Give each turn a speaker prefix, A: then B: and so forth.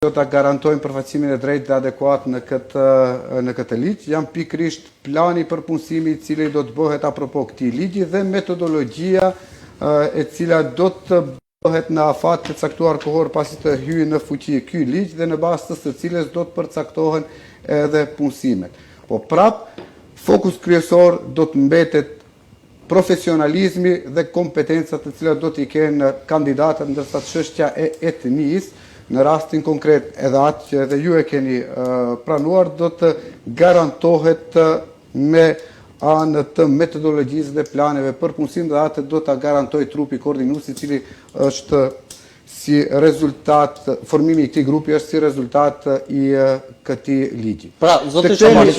A: do ta garantojnë përfaqësimin e drejtë dhe adekuat në këtë ligj, janë pikërisht plani për punësimi i cili do të bëhet apropo këtij ligji dhe metodologjia e cila do të bëhet në afat të caktuar kohor pasi të hyjë në fuqi ky ligj dhe në bazë të së cilës do të përcaktohen edhe punësimet. Po prap, fokus kryesor do të mbetet profesionalizmi dhe kompetencat të cilat do t'i kenë kandidatët, ndërsa çështja e etnisë, në rastin konkret edhe atë që edhe ju e keni pranuar, do të garantohet me anë të metodologjisë dhe planeve për punësim dhe atë do të garantoj trupi koordinues i cili është si rezultat, formimi i këtij grupi është si rezultat i këtij ligji.
B: Pra, zotë Shamari,